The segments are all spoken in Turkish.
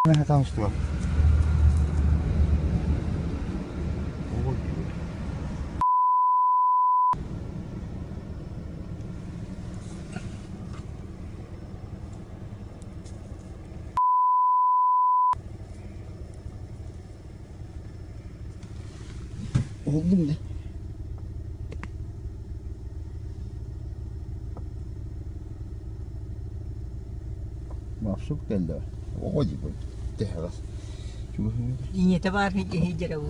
Ne hata ustu var. Oldu mu ne? Mahsup geldi. O gibi. Tehras. Coba. Ini tabar hijau.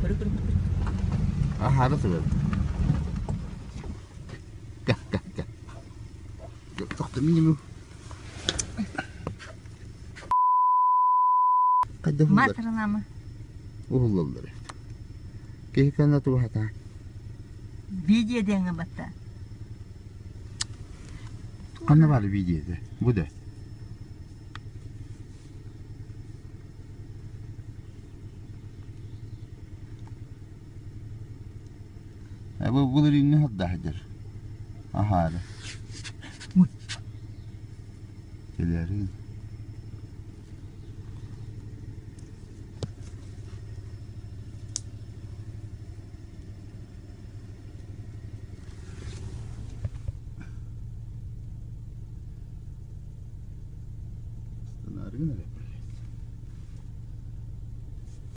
Kudu. Ah, harus tuh. Gah. Çok da minimum. Kadang Matra nama. Uhulları. Kehifenle tuh hata. Video dia ngabatta. Anne var videoda. Bu da. Bu bulur ne hadda hacer. Aha. Gelirin. Nargın öyle.